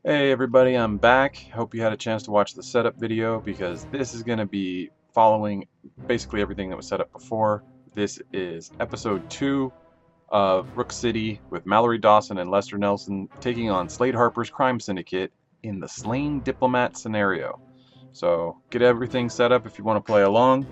Hey everybody, I'm back. Hope you had a chance to watch the setup video because this is going to be following basically everything that was set up before. This is episode 2 of Brook City with Mallory Dawson and Lester Nelson taking on Slade Harper's crime syndicate in the slain diplomat scenario. So get everything set up if you want to play along.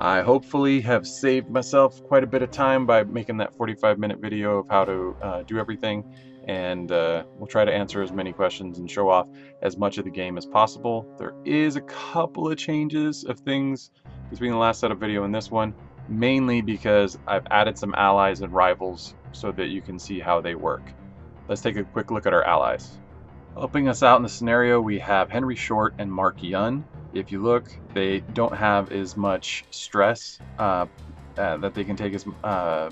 I hopefully have saved myself quite a bit of time by making that 45-minute video of how to do everything, and we'll try to answer as many questions and show off as much of the game as possible. There is a couple of changes of things between the last setup video and this one, mainly because I've added some allies and rivals so that you can see how they work. Let's take a quick look at our allies. Helping us out in the scenario, we have Henry Short and Mark Yun. If you look, they don't have as much stress that they can take as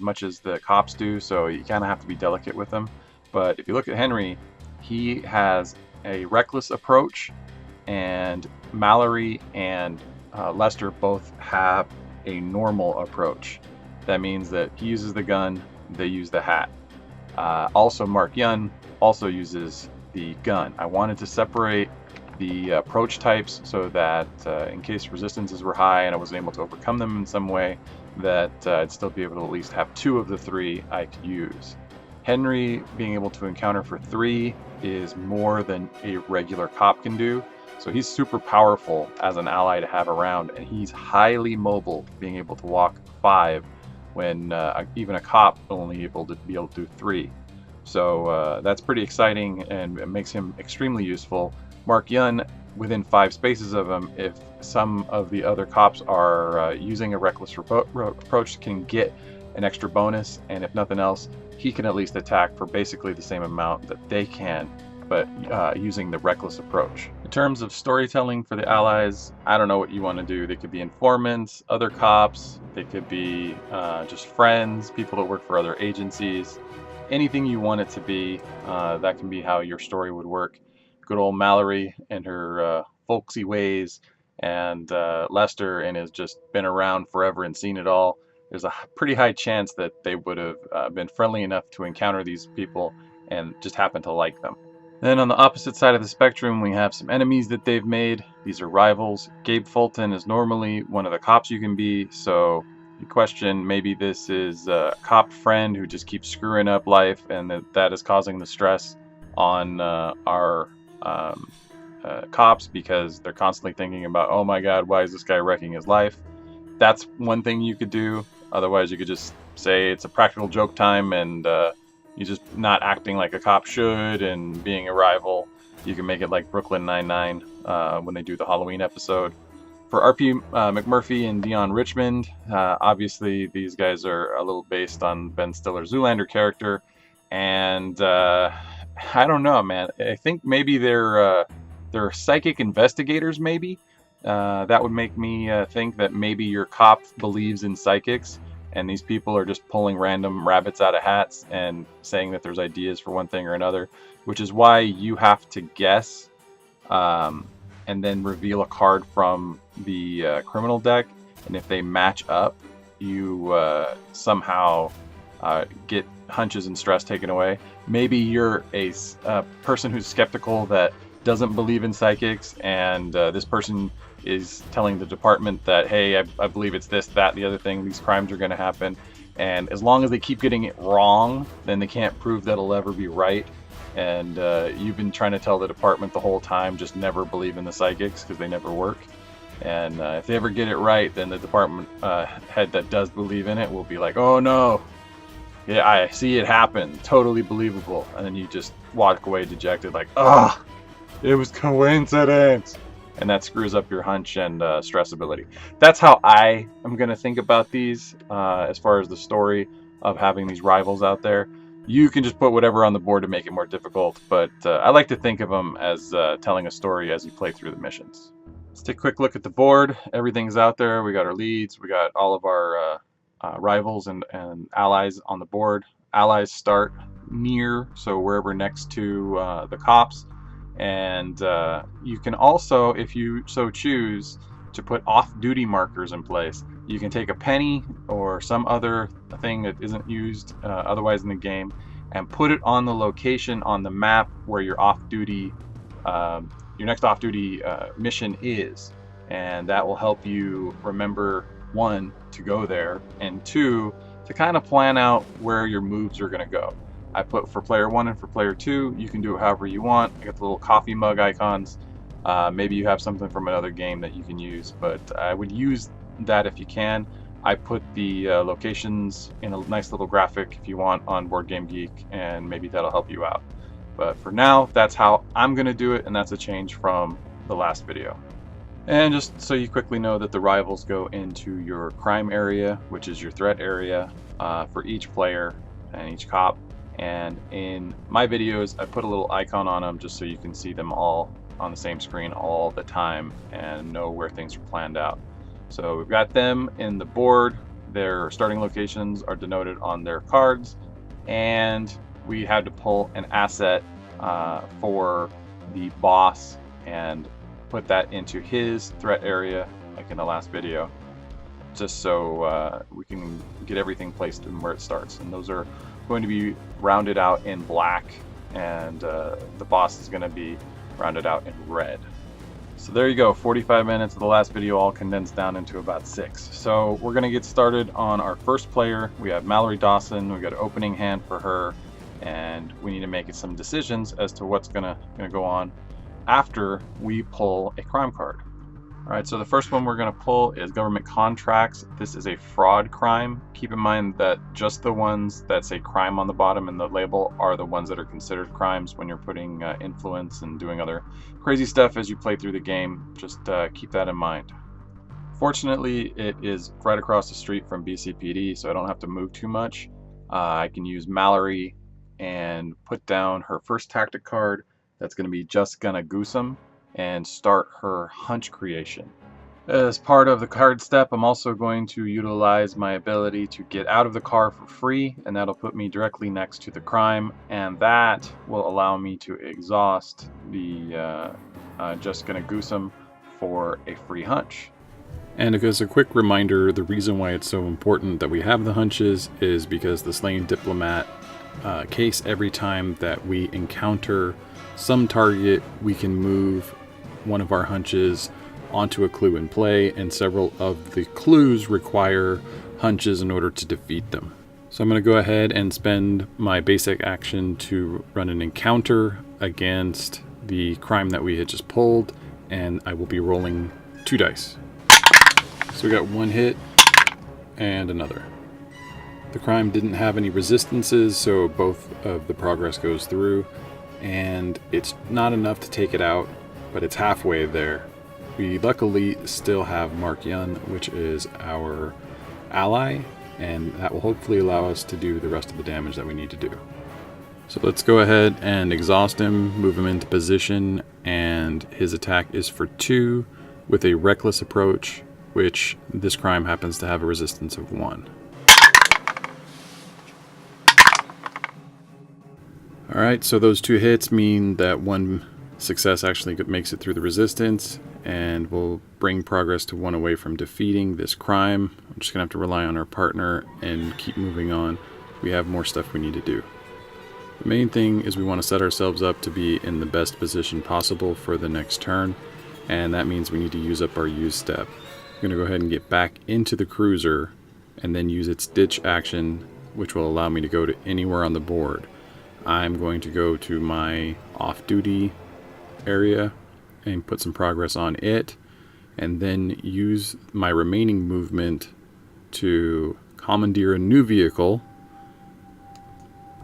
much as the cops do, so you kind of have to be delicate with them. But if you look at Henry, he has a reckless approach, and Mallory and Lester both have a normal approach. That means that he uses the gun, they use the hat. Also, Mark Yun also uses the gun. I wanted to separate the approach types so that in case resistances were high and I wasn't able to overcome them in some way, that I'd still be able to at least have 2 of the 3 I could use. Henry being able to encounter for 3 is more than a regular cop can do, so he's super powerful as an ally to have around, and he's highly mobile, being able to walk 5 when even a cop only able to do 3. So that's pretty exciting, and it makes him extremely useful. Mark Yun, within 5 spaces of him, if some of the other cops are using a reckless approach, can get an extra bonus, and if nothing else, he can at least attack for basically the same amount that they can, but using the reckless approach. In terms of storytelling for the allies, I don't know what you want to do. They could be informants, other cops, they could be just friends, people that work for other agencies. Anything you want it to be, that can be how your story would work. Good old Mallory and her folksy ways, and Lester and has just been around forever and seen it all. There's a pretty high chance that they would have been friendly enough to encounter these people and just happen to like them. Then on the opposite side of the spectrum, we have some enemies that they've made. These are rivals. Gabe Fulton is normally one of the cops you can be, so you question maybe this is a cop friend who just keeps screwing up life, and that is causing the stress on our cops, because they're constantly thinking about, oh my god, why is this guy wrecking his life? That's one thing you could do. Otherwise, you could just say it's a practical joke time, and you're just not acting like a cop should and being a rival. You can make it like Brooklyn Nine-Nine when they do the Halloween episode. For R.P. McMurphy and Dion Richmond, obviously these guys are a little based on Ben Stiller's Zoolander character, and I don't know, man. I think maybe they're psychic investigators, maybe. That would make me think that maybe your cop believes in psychics, and these people are just pulling random rabbits out of hats and saying that there's ideas for one thing or another, which is why you have to guess and then reveal a card from the criminal deck, and if they match up, you somehow get hunches and stress taken away. Maybe you're a person who's skeptical that doesn't believe in psychics, and this person is telling the department that, hey, I believe it's this, that, the other thing, these crimes are going to happen, and as long as they keep getting it wrong, then they can't prove that it'll ever be right. And you've been trying to tell the department the whole time, just never believe in the psychics because they never work. And if they ever get it right, then the department head that does believe in it will be like, oh no, yeah, I see it happen, totally believable. And then you just walk away dejected like, ah, it was coincidence. And that screws up your hunch and stress ability. That's how I am going to think about these as far as the story of having these rivals out there. You can just put whatever on the board to make it more difficult, but I like to think of them as telling a story as you play through the missions. Let's take a quick look at the board. Everything's out there. We got our leads. We got all of our rivals and allies on the board. Allies start near, so wherever next to the cops. And you can also, if you so choose, to put off-duty markers in place. You can take a penny or some other thing that isn't used otherwise in the game and put it on the location on the map where your off-duty your next off-duty mission is, and that will help you remember, one, to go there, and two, to kind of plan out where your moves are going to go. I put for player 1 and for player 2, you can do it however you want. I got the little coffee mug icons. Maybe you have something from another game that you can use, but I would use that if you can. I put the locations in a nice little graphic if you want on Board Game Geek, and maybe that'll help you out. But for now, that's how I'm going to do it, and that's a change from the last video. And just so you quickly know that the rivals go into your crime area, which is your threat area for each player and each cop. And in my videos, I put a little icon on them just so you can see them all on the same screen all the time and know where things are planned out. So we've got them in the board. Their starting locations are denoted on their cards, and we had to pull an asset for the boss and put that into his threat area, like in the last video, just so we can get everything placed in where it starts. And those are going to be rounded out in black, and the boss is going to be rounded out in red. So there you go, 45 minutes of the last video all condensed down into about 6. So we're going to get started on our first player. We have Mallory Dawson. We got an opening hand for her, and we need to make some decisions as to what's gonna go on after we pull a crime card. All right, so the first one we're going to pull is government contracts. This is a fraud crime. Keep in mind that just the ones that say crime on the bottom in the label are the ones that are considered crimes when you're putting influence and doing other crazy stuff as you play through the game. Just keep that in mind. Fortunately, it is right across the street from BCPD, so I don't have to move too much. I can use Mallory and put down her first tactic card. That's going to be Just Gonna Goose 'em, and start her hunch creation. As part of the card step, I'm also going to utilize my ability to get out of the car for free, and that'll put me directly next to the crime, and that will allow me to exhaust the Just Gonna Goose 'em for a free hunch. And as a quick reminder, the reason why it's so important that we have the hunches is because the Slade Diplomat case, every time that we encounter some target, we can move one of our hunches onto a clue in play, and several of the clues require hunches in order to defeat them. So I'm going to go ahead and spend my basic action to run an encounter against the crime that we had just pulled, and I will be rolling 2 dice. So we got 1 hit and another. The crime didn't have any resistances, so both of the progress goes through, and it's not enough to take it out, but it's halfway there. We luckily still have Mark Yun, which is our ally, and that will hopefully allow us to do the rest of the damage that we need to do. So let's go ahead and exhaust him, move him into position, and his attack is for 2 with a reckless approach, which this crime happens to have a resistance of 1. Alright, so those 2 hits mean that 1 success actually makes it through the resistance, and will bring progress to 1 away from defeating this crime. I'm just going to have to rely on our partner and keep moving on. We have more stuff we need to do. The main thing is we want to set ourselves up to be in the best position possible for the next turn, and that means we need to use up our use step. I'm going to go ahead and get back into the cruiser and then use its ditch action, which will allow me to go to anywhere on the board. I'm going to go to my off-duty area and put some progress on it, and then use my remaining movement to commandeer a new vehicle.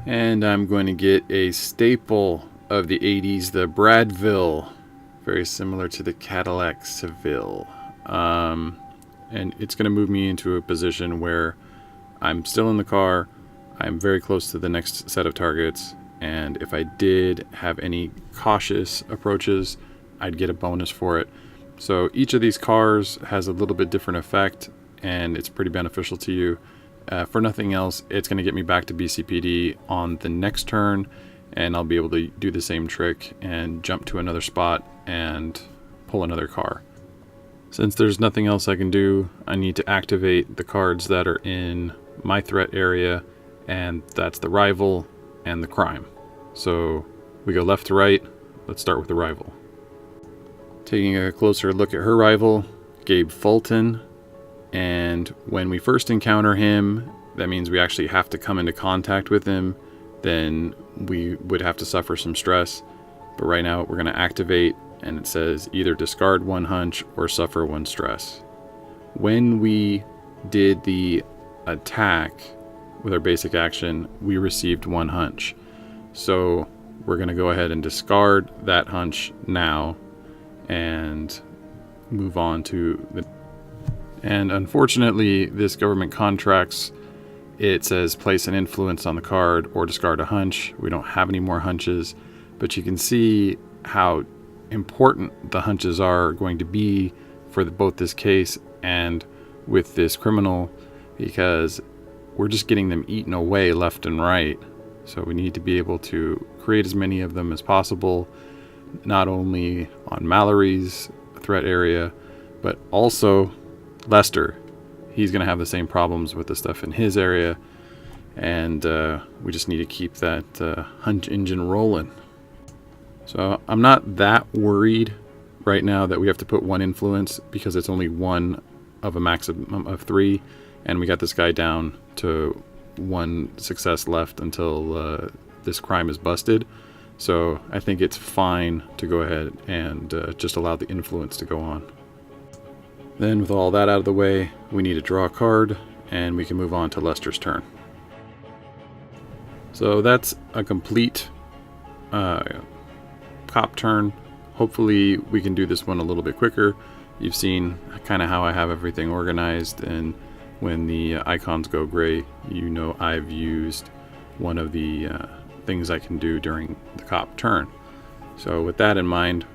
And I'm going to get a staple of the 80s, the Bradville, very similar to the Cadillac Seville. And it's going to move me into a position where I'm still in the car, I'm very close to the next set of targets, and if I did have any cautious approaches, I'd get a bonus for it. So each of these cars has a little bit different effect, and it's pretty beneficial to you. For nothing else, it's going to get me back to BCPD on the next turn, and I'll be able to do the same trick and jump to another spot and pull another car. Since there's nothing else I can do, I need to activate the cards that are in my threat area, and that's the rival and the crime. So we go left to right, let's start with the rival. Taking a closer look at her rival, Gabe Fulton. And when we first encounter him, that means we actually have to come into contact with him. Then we would have to suffer some stress. But right now we're going to activate, and it says either discard 1 hunch or suffer 1 stress. When we did the attack with our basic action, we received 1 hunch. So we're going to go ahead and discard that hunch now and move on to the... And unfortunately, this government contracts, it says place an influence on the card or discard a hunch. We don't have any more hunches, but you can see how important the hunches are going to be for both this case and with this criminal, because we're just getting them eaten away left and right. So we need to be able to create as many of them as possible, not only on Mallory's threat area, but also Lester. He's going to have the same problems with the stuff in his area, and we just need to keep that hunch engine rolling. So I'm not that worried right now that we have to put 1 influence, because it's only 1 of a maximum of 3, and we got this guy down to 1 success left until this crime is busted. So I think it's fine to go ahead and just allow the influence to go on. Then with all that out of the way, we need to draw a card, and we can move on to Lester's turn. So that's a complete cop turn. Hopefully we can do this one a little bit quicker. You've seen kind of how I have everything organized, and when the icons go gray, you know I've used one of the things I can do during the cop turn. So with that in mind,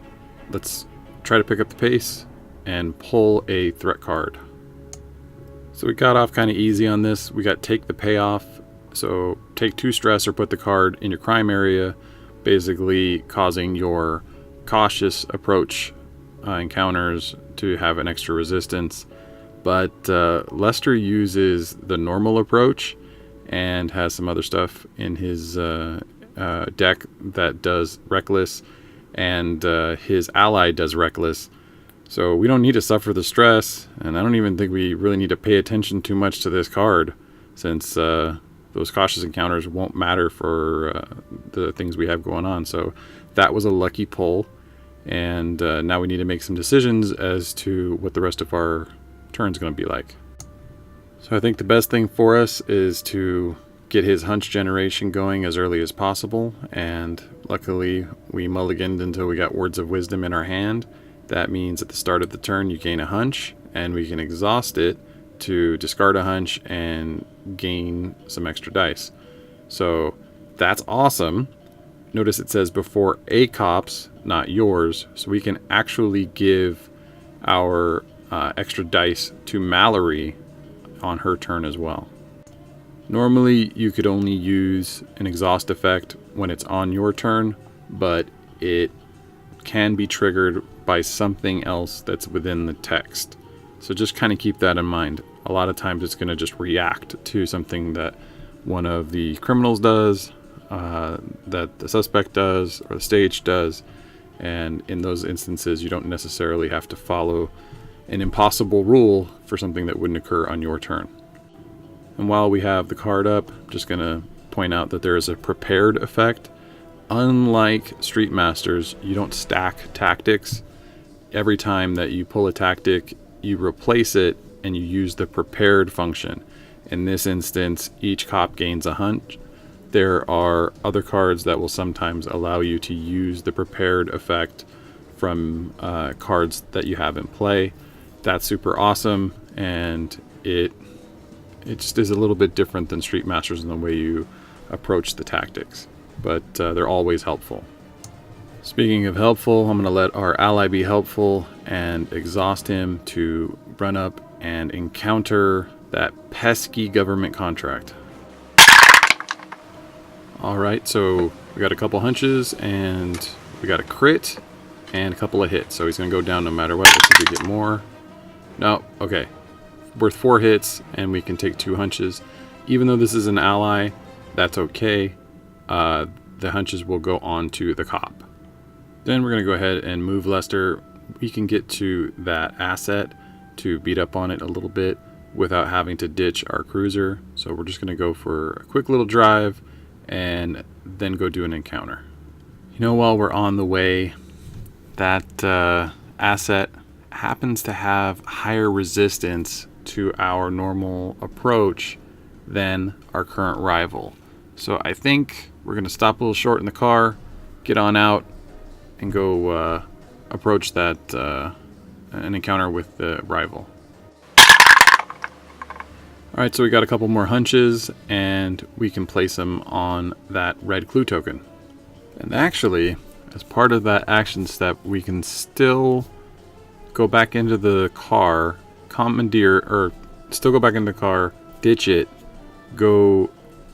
let's try to pick up the pace and pull a threat card. So we got off kind of easy on this. We got take the payoff. So take 2 stress or put the card in your crime area, basically causing your cautious approach encounters to have an extra resistance. But Lester uses the normal approach and has some other stuff in his deck that does reckless, and his ally does reckless. So we don't need to suffer the stress, and I don't even think we really need to pay attention too much to this card, since those cautious encounters won't matter for the things we have going on. So that was a lucky pull, and now we need to make some decisions as to what the rest of our turn's going to be like. So I think the best thing for us is to get his hunch generation going as early as possible, and luckily we mulliganed until we got Words of Wisdom in our hand. That means at the start of the turn you gain a hunch, and we can exhaust it to discard a hunch and gain some extra dice. So that's awesome. Notice it says before a cop's, not yours, so we can actually give our extra dice to Mallory on her turn as well. Normally you could only use an exhaust effect when it's on your turn, but it can be triggered by something else that's within the text. So just kind of keep that in mind. A lot of times it's going to just react to something that one of the criminals does, that the suspect does, or the stage does, and in those instances you don't necessarily have to follow an impossible rule for something that wouldn't occur on your turn. And while we have the card up, I'm just going to point out that there is a prepared effect. Unlike Street Masters, you don't stack tactics. Every time that you pull a tactic, you replace it and you use the prepared function. In this instance, each cop gains a hunch. There are other cards that will sometimes allow you to use the prepared effect from cards that you have in play. That's super awesome, and it just is a little bit different than Street Masters in the way you approach the tactics, but they're always helpful. Speaking of helpful, I'm going to let our ally be helpful and exhaust him to run up and encounter that pesky government contract. Alright, so we got a couple hunches, and we got a crit and a couple of hits, so he's going to go down no matter what. Let's see if we get more. No, okay. Worth 4 hits, and we can take 2 hunches. Even though this is an ally, that's okay. The hunches will go on to the cop. Then we're going to go ahead and move Lester. We can get to that asset to beat up on it a little bit without having to ditch our cruiser. So we're just going to go for a quick little drive and then go do an encounter. You know, while we're on the way, that asset happens to have higher resistance to our normal approach than our current rival. So I think we're going to stop a little short in the car, get on out, and go approach that an encounter with the rival. Alright, so we got a couple more hunches, and we can place them on that red clue token. And actually, as part of that action step, we can still go back into the car, ditch it, go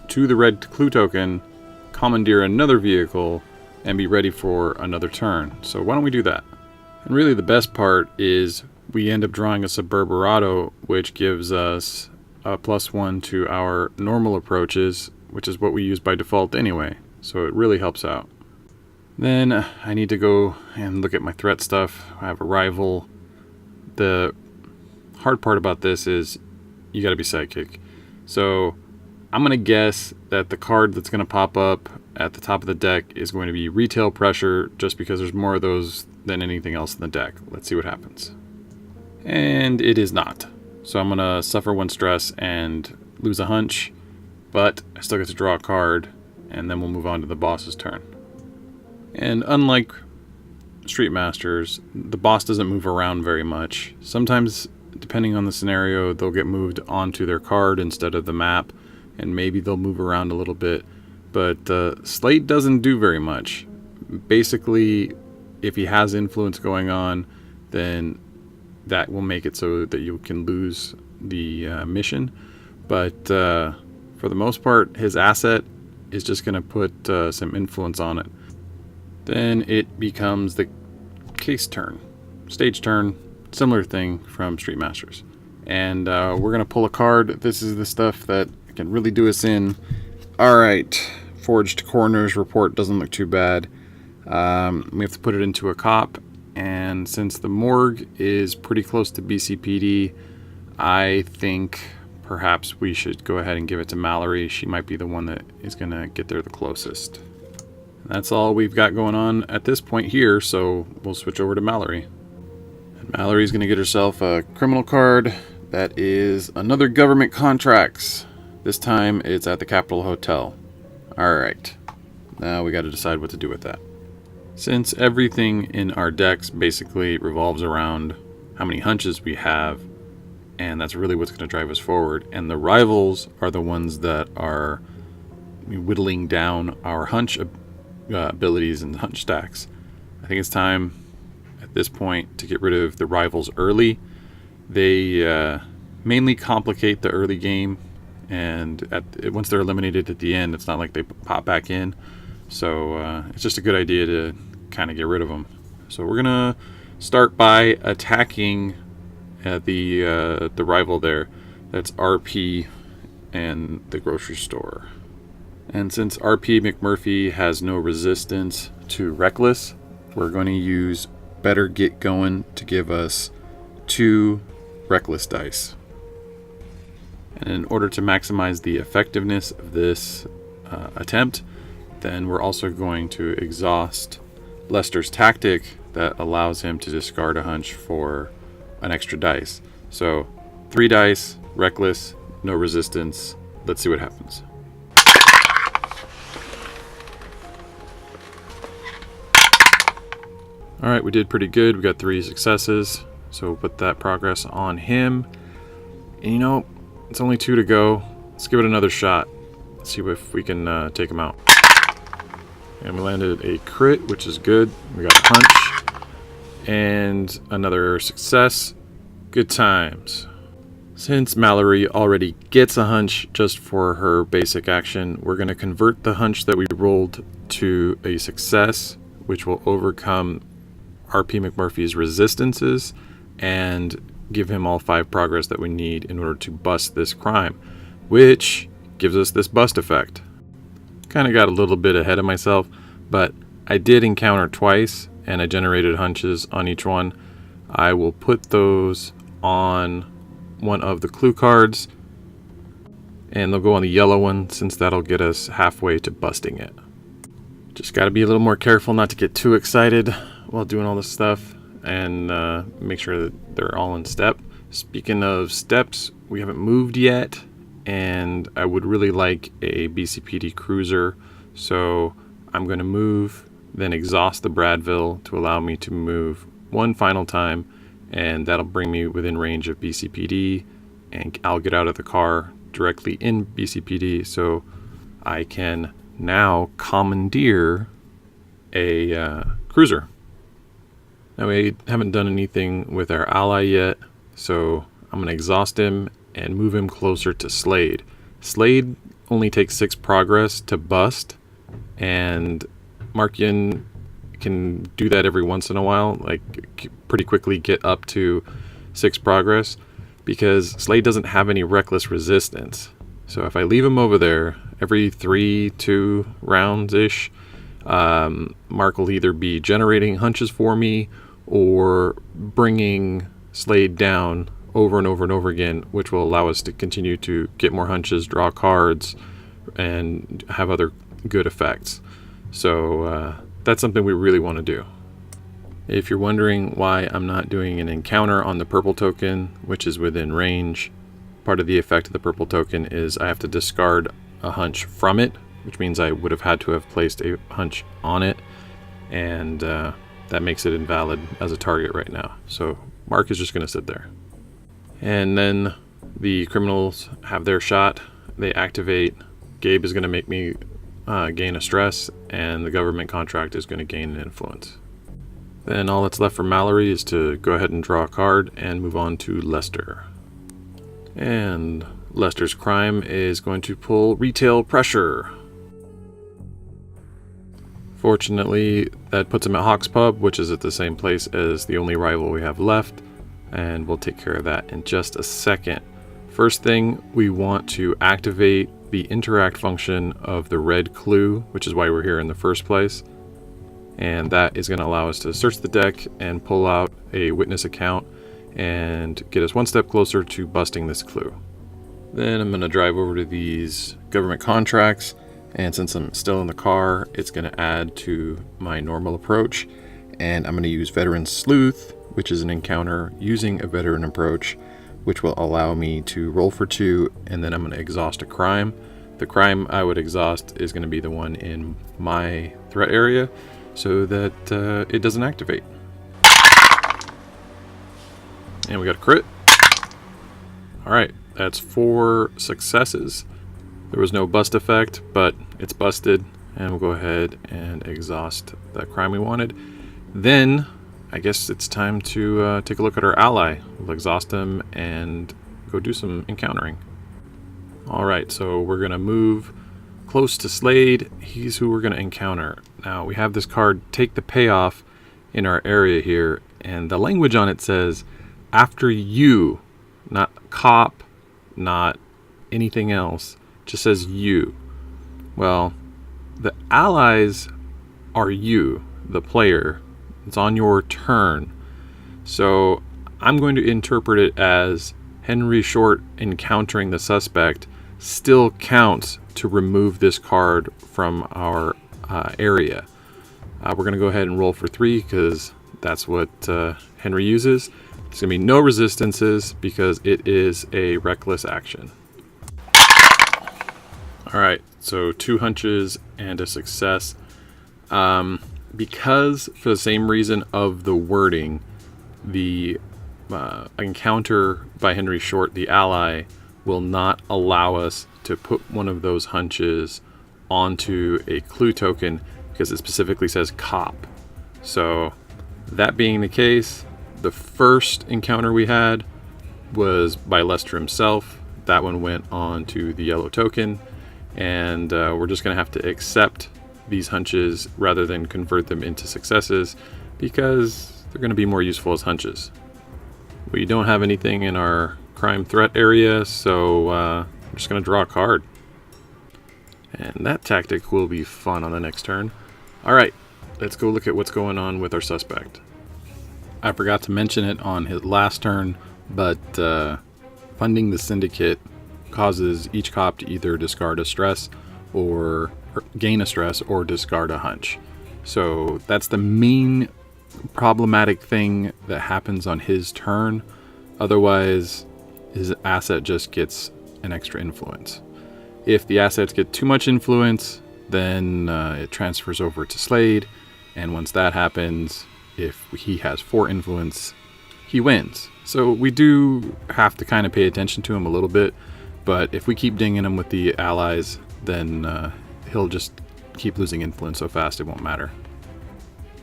to the red clue token, commandeer another vehicle, and be ready for another turn. So why don't we do that? And really the best part is we end up drawing a Suburbarado, which gives us a +1 to our normal approaches, which is what we use by default anyway. So it really helps out. Then I need to go and look at my threat stuff. I have a rival. The hard part about this is you gotta be sidekick. So I'm gonna guess that the card that's gonna pop up at the top of the deck is going to be Retail Pressure, just because there's more of those than anything else in the deck. Let's see what happens. And it is not. So I'm gonna suffer 1 stress and lose a hunch, but I still get to draw a card, and then we'll move on to the boss's turn. And unlike Street Masters, the boss doesn't move around very much. Sometimes, depending on the scenario, they'll get moved onto their card instead of the map, and maybe they'll move around a little bit. But Slade doesn't do very much. Basically, if he has influence going on, then that will make it so that you can lose the mission. But for the most part, his asset is just going to put some influence on it. Then it becomes the case turn, stage turn, similar thing from Street Masters. And we're going to pull a card. This is the stuff that can really do us in. Alright, Forged Coroner's Report doesn't look too bad. We have to put it into a cop. And since the morgue is pretty close to BCPD, I think perhaps we should go ahead and give it to Mallory. She might be the one that is going to get there the closest. That's all we've got going on at this point here, so we'll switch over to Mallory. And Mallory's going to get herself a criminal card that is another government contracts. This time it's at the Capitol Hotel. Alright, now we got to decide what to do with that. Since everything in our decks basically revolves around how many hunches we have, and that's really what's going to drive us forward, and the rivals are the ones that are whittling down our hunch abilities and hunch stacks, I think it's time at this point to get rid of the rivals early. They mainly complicate the early game, and once they're eliminated at the end, it's not like they pop back in. So it's just a good idea to kind of get rid of them. So we're gonna start by attacking the rival there. That's RP and the grocery store. And since RP McMurphy has no resistance to Reckless, we're going to use Better Get Going to give us 2 Reckless dice. And in order to maximize the effectiveness of this attempt, then we're also going to exhaust Lester's tactic that allows him to discard a hunch for an extra dice. So 3 dice, Reckless, no resistance. Let's see what happens. Alright, we did pretty good. We got 3 successes. So we'll put that progress on him. And you know, it's only 2 to go. Let's give it another shot. Let's see if we can take him out. And we landed a crit, which is good. We got a punch. And another success. Good times. Since Mallory already gets a hunch just for her basic action, we're going to convert the hunch that we rolled to a success, which will overcome RP McMurphy's resistances and give him all 5 progress that we need in order to bust this crime, which gives us this bust effect. Kind of got a little bit ahead of myself, but I did encounter twice, and I generated hunches on each one, I will put those on one of the clue cards, and they'll go on the yellow one since that'll get us halfway to busting it. Just got to be a little more careful not to get too excited while doing all this stuff, and make sure that they're all in step. Speaking of steps, we haven't moved yet, and I would really like a BCPD cruiser, so I'm going to move, then exhaust the Bradville to allow me to move one final time, and that'll bring me within range of BCPD, and I'll get out of the car directly in BCPD, so I can now commandeer a cruiser. Now we haven't done anything with our ally yet, so I'm going to exhaust him and move him closer to Slade. Slade only takes 6 progress to bust, and Markian can do that every once in a while, like pretty quickly get up to 6 progress, because Slade doesn't have any reckless resistance. So if I leave him over there every 2 rounds-ish, Mark will either be generating hunches for me or bringing Slade down over and over and over again, which will allow us to continue to get more hunches, draw cards, and have other good effects. So that's something we really want to do. If you're wondering why I'm not doing an encounter on the purple token, which is within range, part of the effect of the purple token is I have to discard a hunch from it, which means I would have had to have placed a hunch on it, and that makes it invalid as a target right now. So Mark is just going to sit there. And then the criminals have their shot. They activate. Gabe is going to make me gain a stress, and the government contract is going to gain an influence. Then all that's left for Mallory is to go ahead and draw a card and move on to Lester. And Lester's crime is going to pull retail pressure. Fortunately, that puts him at Hawk's Pub, which is at the same place as the only rival we have left, and we'll take care of that in just a second. First thing, we want to activate the interact function of the red clue, which is why we're here in the first place. And that is going to allow us to search the deck and pull out a witness account and get us one step closer to busting this clue. Then I'm going to drive over to these government contracts, and since I'm still in the car, it's going to add to my normal approach, and I'm going to use Veteran Sleuth, which is an encounter using a veteran approach, which will allow me to roll for 2, and then I'm going to exhaust a crime. The crime I would exhaust is going to be the one in my threat area, so that it doesn't activate. And we got a crit. Alright, that's 4 successes. There was no bust effect, but it's busted, and we'll go ahead and exhaust that crime we wanted. Then, I guess it's time to take a look at our ally. We'll exhaust him and go do some encountering. Alright, so we're going to move close to Slade. He's who we're going to encounter. Now, we have this card, Take the Payoff, in our area here, and the language on it says, after you, not cop, not anything else, just says you. Well, the allies are you, the player. It's on your turn. So I'm going to interpret it as Henry Short encountering the suspect still counts to remove this card from our area. We're going to go ahead and roll for 3 because that's what Henry uses. There's going to be no resistances because it is a reckless action. Alright, so 2 hunches and a success. Because, for the same reason of the wording, the encounter by Henry Short, the ally, will not allow us to put one of those hunches onto a clue token because it specifically says cop. So, that being the case, the first encounter we had was by Lester himself. That one went on to the yellow token, and we're just going to have to accept these hunches rather than convert them into successes because they're going to be more useful as hunches. We don't have anything in our crime threat area, so I'm just going to draw a card. And that tactic will be fun on the next turn. Alright, let's go look at what's going on with our suspect. I forgot to mention it on his last turn, but funding the syndicate causes each cop to either discard a stress or gain a stress or discard a hunch. So that's the main problematic thing that happens on his turn. Otherwise, his asset just gets an extra influence. If the assets get too much influence, then it transfers over to Slade, and once that happens, if he has 4 influence, he wins. So we do have to kind of pay attention to him a little bit, but if we keep dinging him with the allies, then he'll just keep losing influence so fast it won't matter.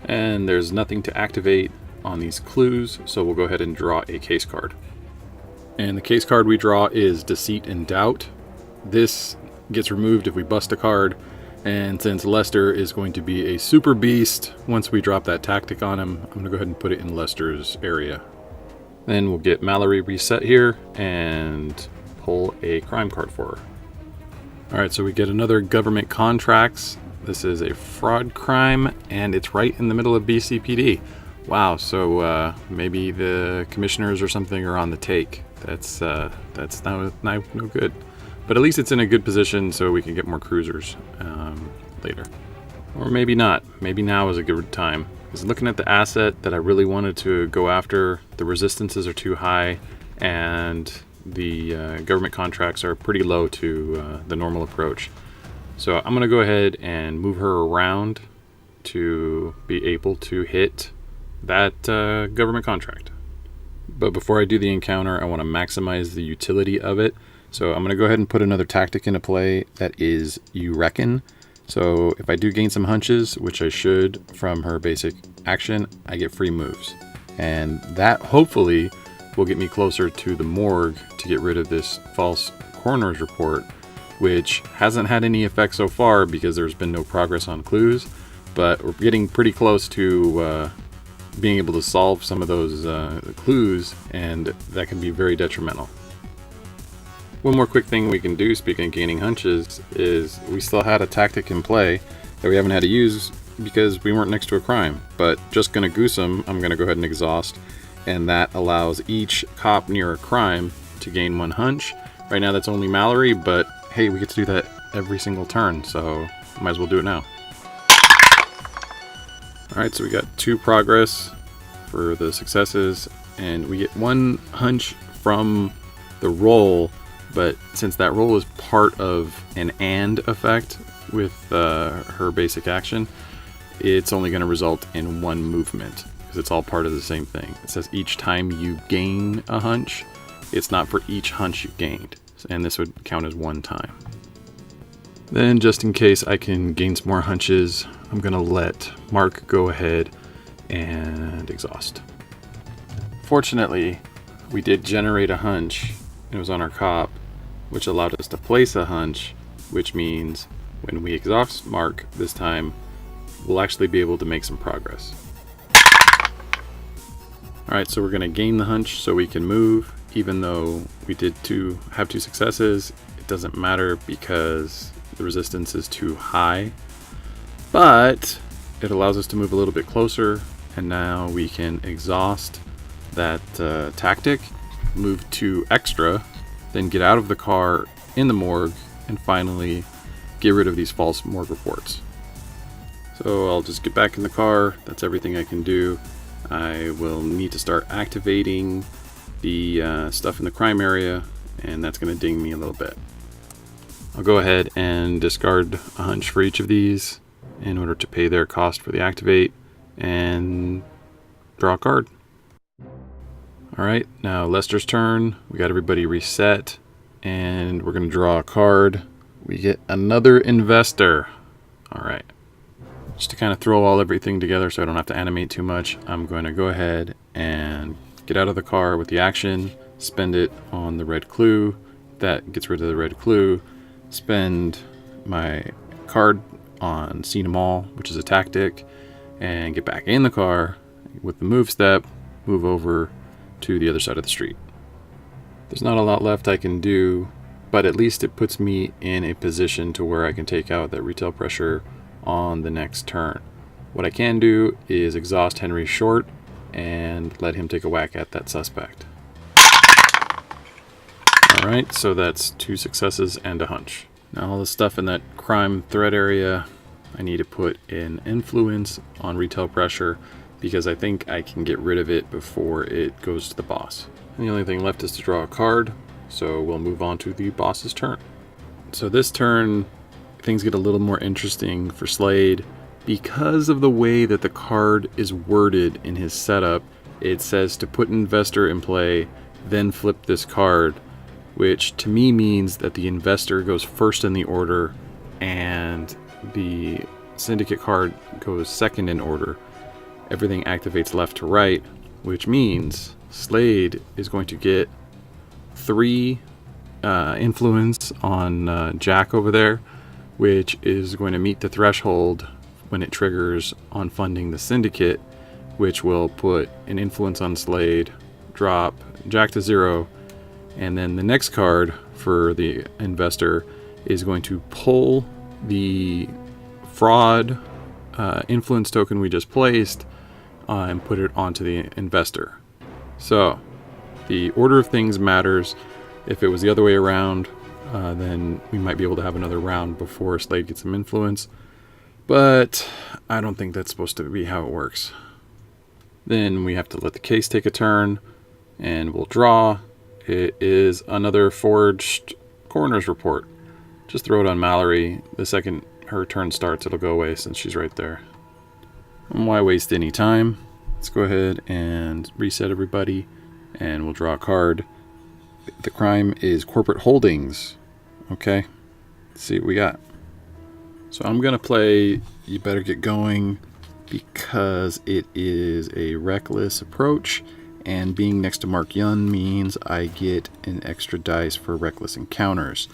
And there's nothing to activate on these clues, so we'll go ahead and draw a case card. And the case card we draw is Deceit and Doubt. This gets removed if we bust a card, and since Lester is going to be a super beast once we drop that tactic on him, I'm going to go ahead and put it in Lester's area. Then we'll get Mallory reset here and pull a crime card for her. Alright, so we get another government contracts. This is a fraud crime, and it's right in the middle of BCPD. Wow, so maybe the commissioners or something are on the take. That's no good. But at least it's in a good position so we can get more cruisers later. Or maybe not. Maybe now is a good time. Because looking at the asset that I really wanted to go after, the resistances are too high, and the government contracts are pretty low to the normal approach. So I'm going to go ahead and move her around to be able to hit that government contract. But before I do the encounter, I want to maximize the utility of it. So I'm going to go ahead and put another tactic into play that is You Reckon. So if I do gain some hunches, which I should from her basic action, I get free moves. And that hopefully will get me closer to the morgue to get rid of this false coroner's report, which hasn't had any effect so far because there's been no progress on clues. But we're getting pretty close to being able to solve some of those clues, and that can be very detrimental. One more quick thing we can do, speaking of gaining hunches, is we still had a tactic in play that we haven't had to use because we weren't next to a crime. But just going to goose them, I'm going to go ahead and exhaust, and that allows each cop near a crime to gain 1 hunch. Right now that's only Mallory, but hey, we get to do that every single turn, so might as well do it now. Alright, so we got 2 progress for the successes, and we get 1 hunch from the roll. But since that roll is part of an and effect with her basic action, it's only going to result in 1 movement because it's all part of the same thing. It says each time you gain a hunch, it's not for each hunch you gained. And this would count as 1 time. Then just in case I can gain some more hunches, I'm going to let Mark go ahead and exhaust. Fortunately, we did generate a hunch. It was on our cop, which allowed us to place a hunch, which means when we exhaust Mark this time, we'll actually be able to make some progress. Alright, so we're going to gain the hunch so we can move. Even though we did have 2 successes, it doesn't matter because the resistance is too high. But it allows us to move a little bit closer, and now we can exhaust that tactic, move to extra, then get out of the car in the morgue, and finally get rid of these false morgue reports. So I'll just get back in the car. That's everything I can do. I will need to start activating the stuff in the crime area, and that's going to ding me a little bit. I'll go ahead and discard a hunch for each of these in order to pay their cost for the activate, and draw a card. Alright, now Lester's turn. We got everybody reset, and we're going to draw a card. We get another investor. Alright, just to kind of throw everything together so I don't have to animate too much, I'm going to go ahead and get out of the car with the action, spend it on the red clue. That gets rid of the red clue. Spend my card on See 'em all, which is a tactic, and get back in the car with the move step, move over to the other side of the street. There's not a lot left I can do, but at least it puts me in a position to where I can take out that retail pressure on the next turn. What I can do is exhaust Henry short and let him take a whack at that suspect. Alright, so that's 2 successes and a hunch. Now all the stuff in that crime threat area, I need to put an influence on retail pressure because I think I can get rid of it before it goes to the boss. And the only thing left is to draw a card, so we'll move on to the boss's turn. So this turn, things get a little more interesting for Slade. Because of the way that the card is worded in his setup, it says to put an investor in play, then flip this card, which to me means that the investor goes first in the order and the syndicate card goes second in order. Everything activates left to right, which means Slade is going to get 3 influence on Jack over there, which is going to meet the threshold when it triggers on funding the syndicate, which will put an influence on Slade, drop Jack to 0, and then the next card for the investor is going to pull the fraud influence token we just placed and put it onto the investor. So the order of things matters. If it was the other way around, then we might be able to have another round before Slade gets some influence. But I don't think that's supposed to be how it works. Then we have to let the case take a turn, and we'll draw. It is another forged coroner's report. Just throw it on Mallory. The second her turn starts, it'll go away since she's right there. And why waste any time? Let's go ahead and reset everybody, and we'll draw a card. The crime is corporate holdings. Okay, let's see what we got. So I'm going to play You Better Get Going because it is a reckless approach, and being next to Mark Yun means I get an extra dice for reckless encounters.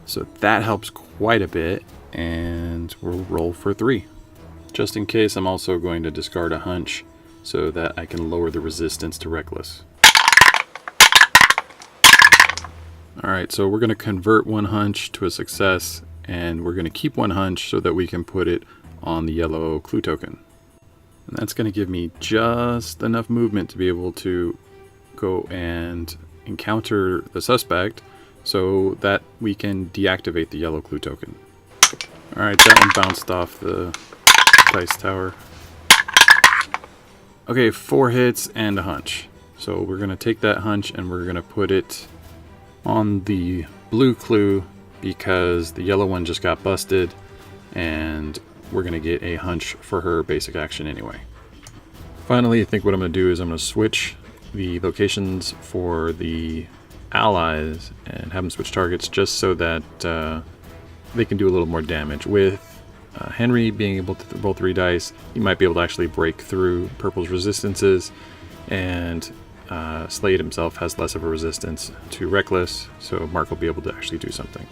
So that helps quite a bit, and we'll roll for 3. Just in case, I'm also going to discard a hunch so that I can lower the resistance to reckless. Alright, so we're going to convert 1 hunch to a success, and we're going to keep 1 hunch so that we can put it on the yellow clue token. And that's going to give me just enough movement to be able to go and encounter the suspect so that we can deactivate the yellow clue token. Alright, that one bounced off the dice tower. Okay, 4 hits and a hunch. So we're going to take that hunch and we're going to put it on the blue clue because the yellow one just got busted, and we're going to get a hunch for her basic action anyway. Finally, I think what I'm going to do is I'm going to switch the locations for the allies and have them switch targets just so that they can do a little more damage. With Henry being able to roll 3 dice, he might be able to actually break through Purple's resistances, and Slade himself has less of a resistance to Reckless, so Mark will be able to actually do something.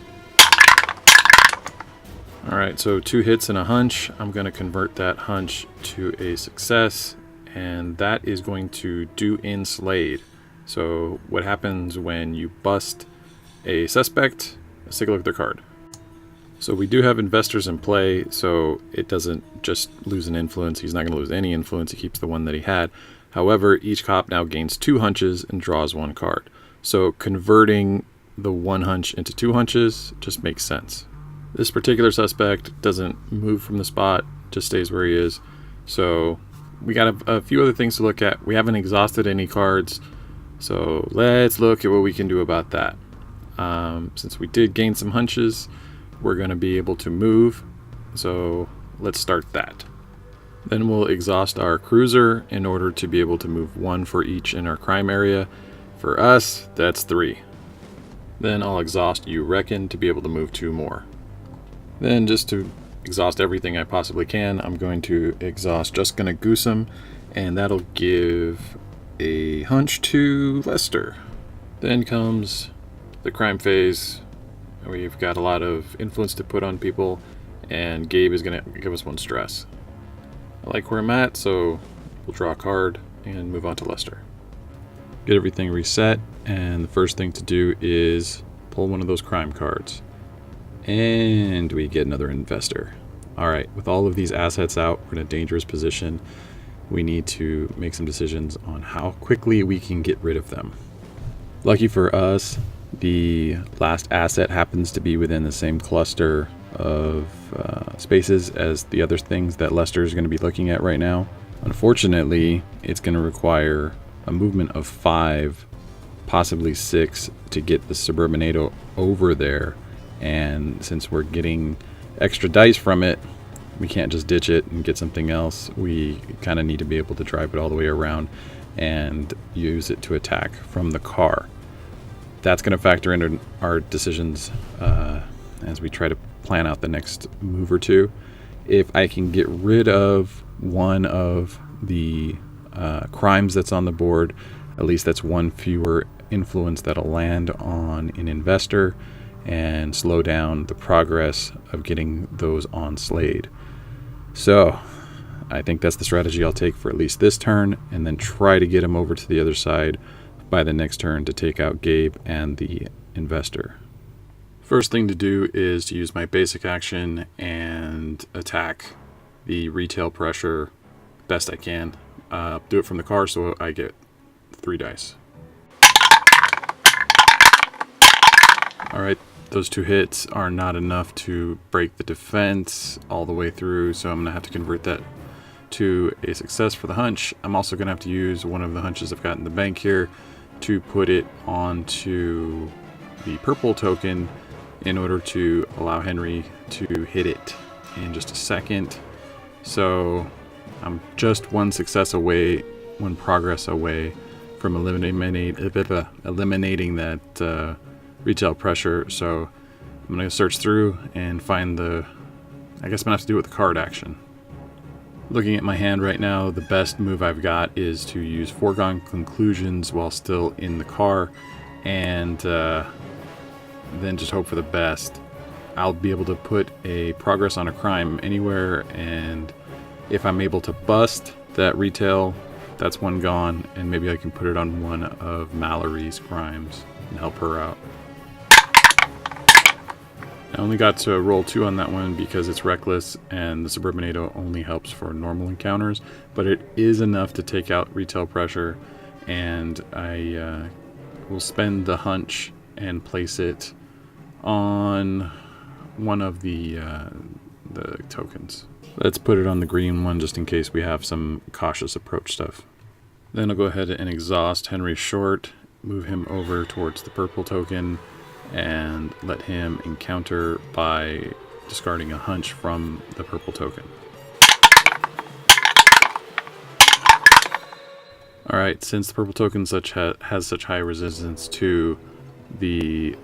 Alright, so 2 hits and a hunch. I'm going to convert that hunch to a success, and that is going to do in Slade. So what happens when you bust a suspect? Let's take a look at their card. So we do have investors in play, so it doesn't just lose an influence. He's not going to lose any influence. He keeps the one that he had. However, each cop now gains 2 hunches and draws 1 card. So converting the 1 hunch into 2 hunches just makes sense. This particular suspect doesn't move from the spot, just stays where he is. So we got a few other things to look at. We haven't exhausted any cards, so let's look at what we can do about that. Since we did gain some hunches, we're going to be able to move, so let's start that. Then we'll exhaust our cruiser in order to be able to move 1 for each in our crime area. For us, that's 3. Then I'll exhaust You Reckon to be able to move 2 more. Then, just to exhaust everything I possibly can, I'm going to exhaust Just Gonna Goose 'em, and that'll give a hunch to Lester. Then comes the crime phase. We've got a lot of influence to put on people, and Gabe is going to give us 1 stress. I like where I'm at, so we'll draw a card and move on to Lester. Get everything reset, and the first thing to do is pull one of those crime cards. And we get another investor. All right, with all of these assets out, we're in a dangerous position. We need to make some decisions on how quickly we can get rid of them. Lucky for us, the last asset happens to be within the same cluster of spaces as the other things that Lester is going to be looking at right now. Unfortunately, it's going to require a movement of 5, possibly 6, to get the Suburbanado over there. And since we're getting extra dice from it, we can't just ditch it and get something else. We kind of need to be able to drive it all the way around and use it to attack from the car. That's going to factor into our decisions as we try to plan out the next move or two. If I can get rid of one of the crimes that's on the board, at least that's one fewer influence that'll land on an investor and slow down the progress of getting those on Slade. So I think that's the strategy I'll take for at least this turn, and then try to get him over to the other side by the next turn to take out Gabe and the investor. First thing to do is to use my basic action and attack the retail pressure best I can. Do it from the car so I get 3 dice. Alright, those 2 hits are not enough to break the defense all the way through, so I'm going to have to convert that to a success for the hunch. I'm also going to have to use one of the hunches I've got in the bank here to put it onto the purple token in order to allow Henry to hit it in just a second. So I'm just 1 success away, 1 progress away from eliminating that retail pressure. So I'm going to search through and find the... I guess I'm going to have to do it with the card action. Looking at my hand right now, the best move I've got is to use foregone conclusions while still in the car, and then just hope for the best. I'll be able to put a progress on a crime anywhere, and if I'm able to bust that retail, that's 1 gone, and maybe I can put it on one of Mallory's crimes and help her out. I only got to roll 2 on that one because it's reckless, and the Suburbanado only helps for normal encounters, but it is enough to take out retail pressure, and I will spend the hunch and place it on one of the tokens. Let's put it on the green one just in case we have some cautious approach stuff. Then I'll go ahead and exhaust Henry Short, move him over towards the purple token, and let him encounter by discarding a hunch from the purple token. Alright, since the purple token has such high resistance to the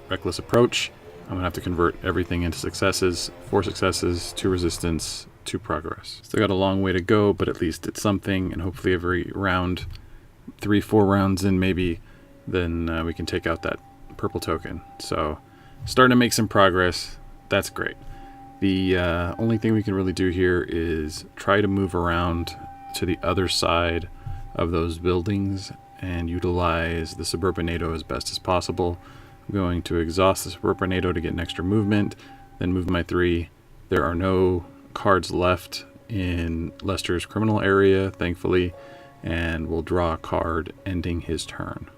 reckless approach, I'm going to have to convert everything into successes. 4 successes, 2 resistance, 2 progress. Still got a long way to go, but at least it's something, and hopefully every round, 3-4 rounds in maybe, then we can take out that purple token. So starting to make some progress. That's great. The only thing we can really do here is try to move around to the other side of those buildings and utilize the Suburbanado as best as possible. I'm going to exhaust the Suburbanado to get an extra movement, then move my 3. There are no cards left in Lester's criminal area, thankfully, and we'll draw a card ending his turn.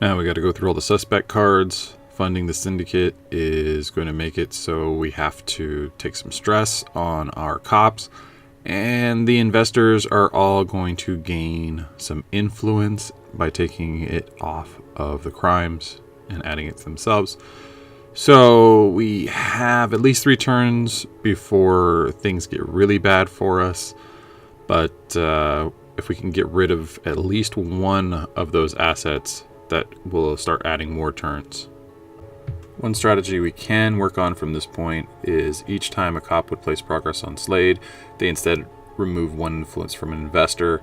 Now we got to go through all the suspect cards. Funding the syndicate is going to make it so we have to take some stress on our cops, and the investors are all going to gain some influence by taking it off of the crimes and adding it to themselves. So we have at least 3 turns before things get really bad for us, but if we can get rid of at least one of those assets, that will start adding more turns. One strategy we can work on from this point is each time a cop would place progress on Slade, they instead remove 1 influence from an investor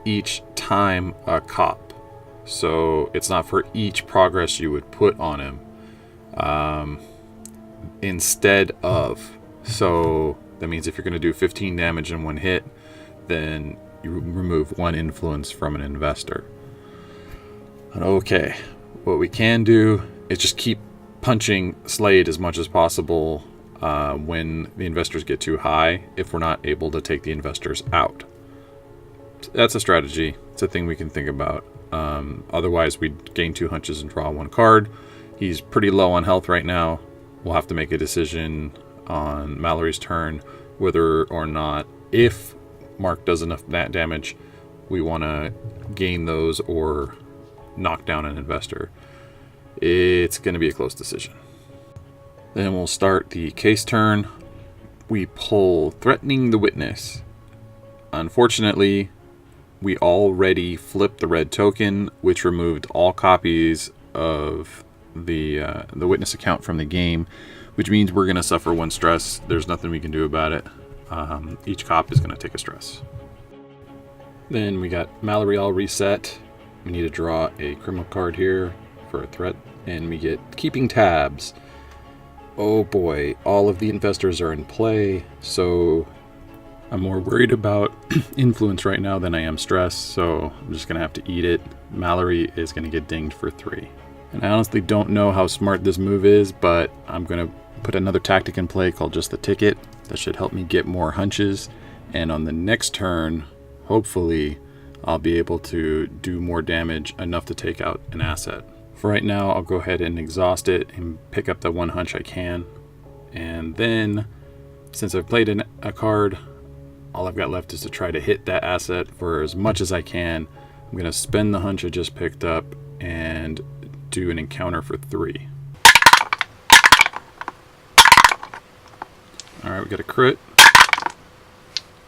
each time a cop. So it's not for each progress you would put on him. Instead of. So that means if you're going to do 15 damage in 1 hit, then you remove 1 influence from an investor. Okay, what we can do is just keep punching Slade as much as possible when the investors get too high if we're not able to take the investors out. That's a strategy. It's a thing we can think about. Otherwise, we'd gain 2 hunches and draw 1 card. He's pretty low on health right now. We'll have to make a decision on Mallory's turn whether or not, if Mark does enough damage, we want to gain those or knock down an investor. It's going to be a close decision. Then we'll start the case turn. We pull Threatening the Witness. Unfortunately, we already flipped the red token, which removed all copies of the witness account from the game, which means we're going to suffer 1 stress. There's nothing we can do about it. Each cop is going to take a stress. Then we got Mallory all reset. We need to draw a criminal card here for a threat, and we get Keeping Tabs. Oh boy, all of the investors are in play, so I'm more worried about influence right now than I am stress, so I'm just going to have to eat it. Mallory is going to get dinged for 3. And I honestly don't know how smart this move is, but I'm going to put another tactic in play called Just the Ticket. That should help me get more hunches, and on the next turn, hopefully, I'll be able to do more damage, enough to take out an asset. For right now, I'll go ahead and exhaust it and pick up the 1 hunch I can. And then, since I've played a card, all I've got left is to try to hit that asset for as much as I can. I'm going to spend the hunch I just picked up and do an encounter for 3. Alright, we got a crit.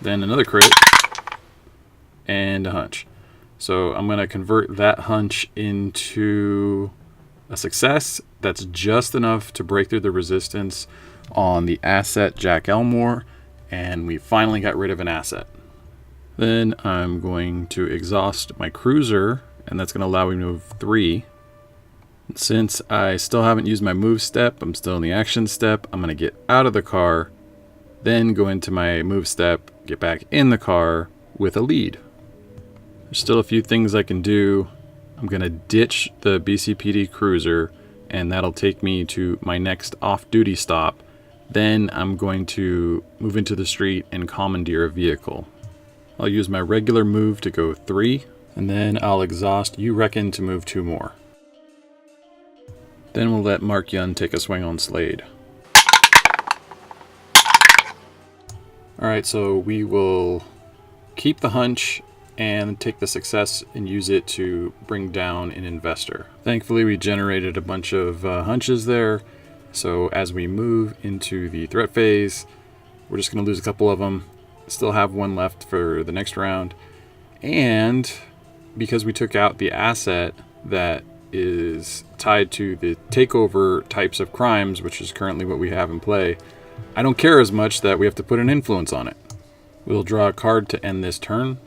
Then another crit. And a hunch. So I'm going to convert that hunch into a success. That's just enough to break through the resistance on the asset Jack Elmore, and we finally got rid of an asset. Then I'm going to exhaust my cruiser, and that's going to allow me to move 3. Since I still haven't used my move step, I'm still in the action step, I'm going to get out of the car, then go into my move step, get back in the car with a lead. There's still a few things I can do. I'm going to ditch the BCPD cruiser, and that'll take me to my next off-duty stop. Then I'm going to move into the street and commandeer a vehicle. I'll use my regular move to go 3, and then I'll exhaust You Reckon to move 2 more. Then we'll let Mark Yun take a swing on Slade. Alright, so we will keep the hunch and take the success and use it to bring down an investor. Thankfully, we generated a bunch of hunches there. So as we move into the threat phase, we're just going to lose a couple of them. Still have 1 left for the next round. And because we took out the asset that is tied to the takeover types of crimes, which is currently what we have in play, I don't care as much that we have to put an influence on it. We'll draw a card to end this turn,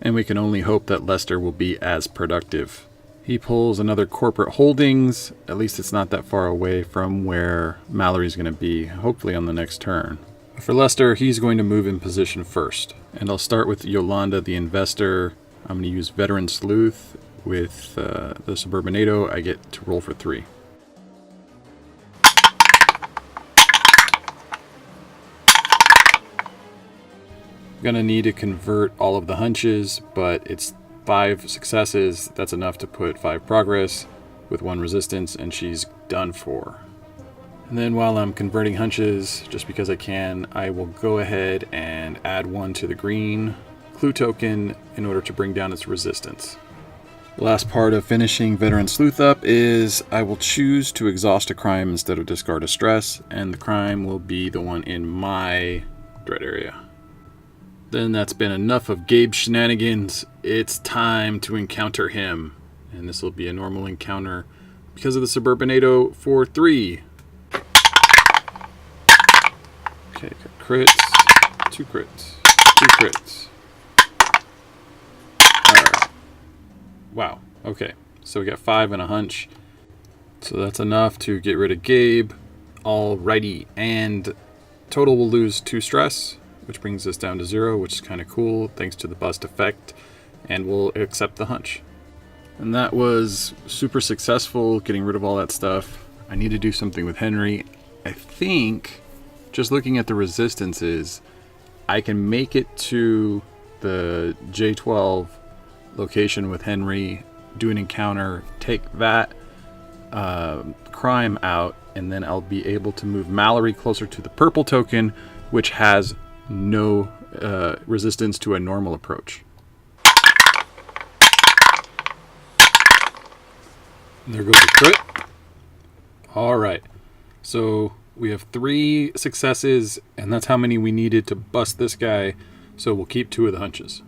and we can only hope that Lester will be as productive. He pulls another corporate holdings. At least it's not that far away from where Mallory's going to be, hopefully on the next turn. For Lester, he's going to move in position first. And I'll start with Yolanda, the investor. I'm going to use Veteran Sleuth. With the Suburbanado, I get to roll for 3. I'm gonna need to convert all of the hunches, but it's 5 successes. That's enough to put 5 progress with 1 resistance, and she's done for. And then while I'm converting hunches, just because I can, I will go ahead and add 1 to the green clue token in order to bring down its resistance. The last part of finishing Veteran Sleuth up is I will choose to exhaust a crime instead of discard a stress, and the crime will be the one in my dread area. Then that's been enough of Gabe's shenanigans. It's time to encounter him. And this will be a normal encounter because of the Suburbanado for 3. Okay, got crits, 2 crits, 2 crits. Alright. Wow, okay. So we got 5 and a hunch. So that's enough to get rid of Gabe. Alrighty, and total will lose 2 stress, which brings us down to 0, which is kind of cool, thanks to the bust effect, and we'll accept the hunch. And that was super successful, getting rid of all that stuff. I need to do something with Henry. I think just looking at the resistances, I can make it to the J12 location with Henry, do an encounter, take that crime out, and then I'll be able to move Mallory closer to the purple token, which has no resistance to a normal approach. And there goes the crit. All right. So we have 3 successes, and that's how many we needed to bust this guy. So we'll keep 2 of the hunches.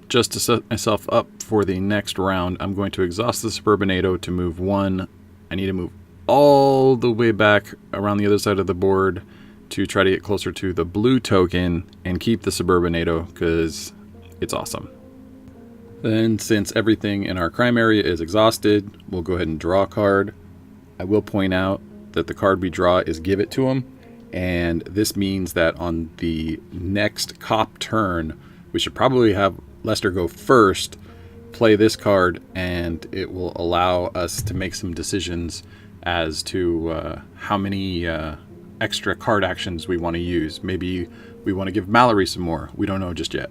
Just to set myself up for the next round, I'm going to exhaust the Suburbanado to move 1. I need to move all the way back around the other side of the board to try to get closer to the blue token and keep the Suburbanado because it's awesome. Then, since everything in our crime area is exhausted, we'll go ahead and draw a card. I will point out that the card we draw is Give It to Him, and this means that on the next cop turn, we should probably have Lester go first, play this card, and it will allow us to make some decisions as to how many extra card actions we want to use. Maybe we want to give Mallory some more. We don't know just yet.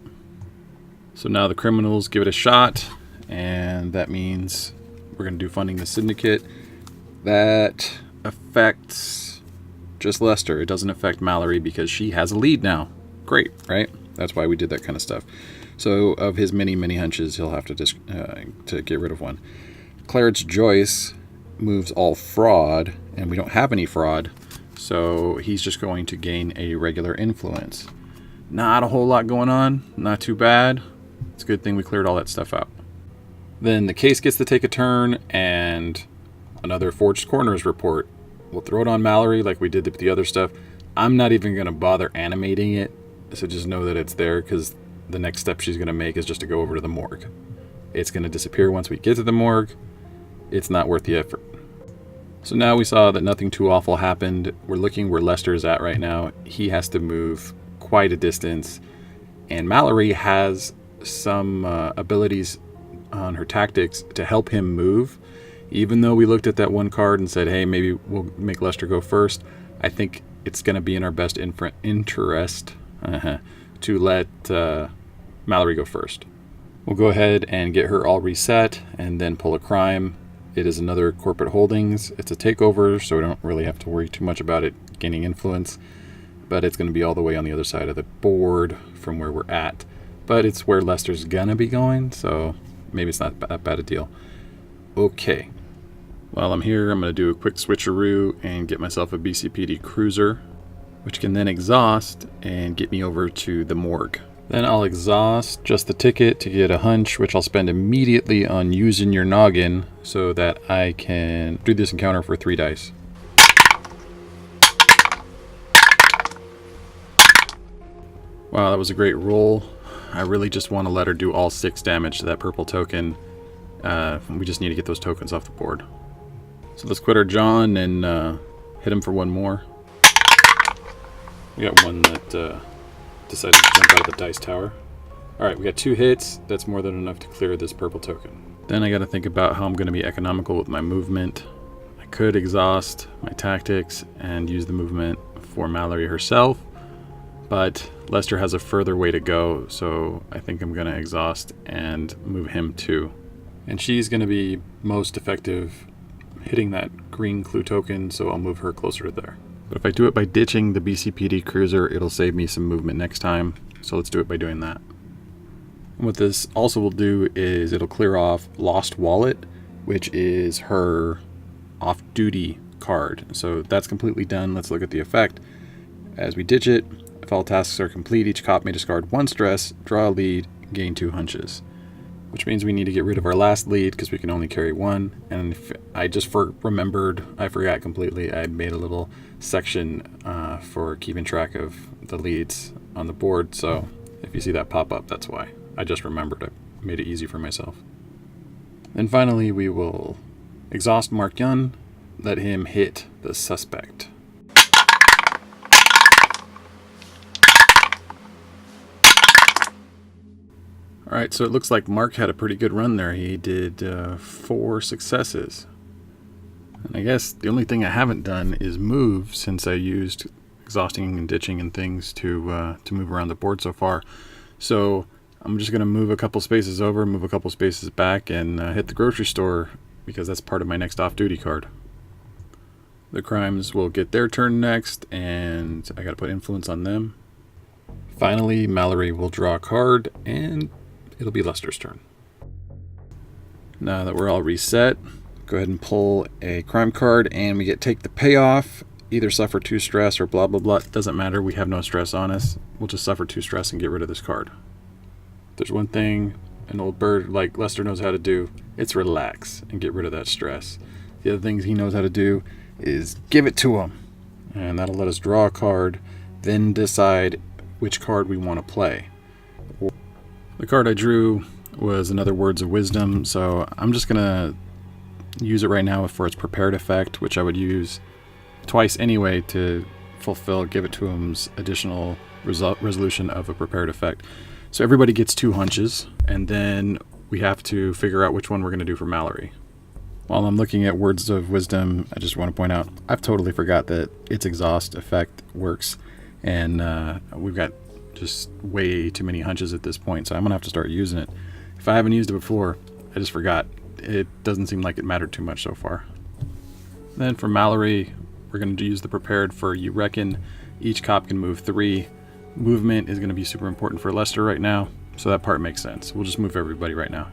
So now the criminals give it a shot, and that means we're going to do funding the syndicate. That affects just Lester. It doesn't affect Mallory because she has a lead now. Great, right? That's why we did that kind of stuff. So of his many, many hunches, he'll have to get rid of one. Clarence Joyce moves all fraud, and we don't have any fraud, so he's just going to gain a regular influence. Not a whole lot going on. Not too bad. It's a good thing we cleared all that stuff out. Then the case gets to take a turn, and another Forged Corners report. We'll throw it on Mallory like we did with the other stuff. I'm not even going to bother animating it, so just know that it's there, because the next step she's going to make is just to go over to the morgue. It's going to disappear once we get to the morgue. It's not worth the effort. So now we saw that nothing too awful happened. We're looking where Lester is at right now. He has to move quite a distance, and Mallory has some abilities on her tactics to help him move. Even though we looked at that one card and said, hey, maybe we'll make Lester go first, I think it's going to be in our best interest to let Mallory go first. We'll go ahead and get her all reset and then pull a crime. It is another corporate holdings. It's a takeover, so we don't really have to worry too much about it gaining influence, but it's going to be all the way on the other side of the board from where we're at. But it's where Lester's going to be going, so maybe it's not that bad a deal. Okay. While I'm here, I'm going to do a quick switcheroo and get myself a BCPD cruiser, which can then exhaust and get me over to the morgue. Then I'll exhaust just the ticket to get a hunch, which I'll spend immediately on using your noggin so that I can do this encounter for 3 dice. Wow, that was a great roll. I really just want to let her do all 6 damage to that purple token. We just need to get those tokens off the board. So let's quit our John and hit him for 1 more. We got one that decided to jump out of the dice tower. Alright, we got 2 hits. That's more than enough to clear this purple token. Then I got to think about how I'm going to be economical with my movement. I could exhaust my tactics and use the movement for Mallory herself, but Lester has a further way to go, so I think I'm going to exhaust and move him too. And she's going to be most effective hitting that green clue token, so I'll move her closer to there. But if I do it by ditching the BCPD cruiser, it'll save me some movement next time, so let's do it by doing that. And what this also will do is it'll clear off Lost Wallet, which is her off-duty card. So that's completely done. Let's look at the effect. As we ditch it, if all tasks are complete, each cop may discard 1 stress, draw a lead, gain 2 hunches. Which means we need to get rid of our last lead because we can only carry 1. And if I just I forgot completely. I made a little section for keeping track of the leads on the board. So if you see that pop up, that's why. I just remembered. I made it easy for myself. Then finally, we will exhaust Mark Yun, let him hit the suspect. Alright, so it looks like Mark had a pretty good run there. He did 4 successes. And I guess the only thing I haven't done is move since I used exhausting and ditching and things to move around the board so far. So I'm just going to move a couple spaces over, move a couple spaces back, and hit the grocery store because that's part of my next off-duty card. The crimes will get their turn next, and I got to put influence on them. Finally, Mallory will draw a card, and it'll be Lester's turn. Now that we're all reset, go ahead and pull a crime card, and we get take the payoff. Either suffer 2 stress or blah blah blah. It doesn't matter, we have no stress on us. We'll just suffer 2 stress and get rid of this card. There's one thing an old bird like Lester knows how to do, it's relax and get rid of that stress. The other things he knows how to do is give it to him, and that'll let us draw a card, then decide which card we want to play. The card I drew was another Words of Wisdom, so I'm just gonna use it right now for its prepared effect, which I would use twice anyway to fulfill give it to him's additional resolution of a prepared effect. So everybody gets 2 hunches, and then we have to figure out which one we're going to do for Mallory. While I'm looking at Words of Wisdom, I just want to point out I've totally forgot that its exhaust effect works, and we've got just way too many hunches at this point, so I'm going to have to start using it. If I haven't used it before, I just forgot. It doesn't seem like it mattered too much so far. Then for Mallory, we're going to use the prepared for You Reckon. Each cop can move 3. Movement is going to be super important for Lester right now, so that part makes sense. We'll just move everybody right now.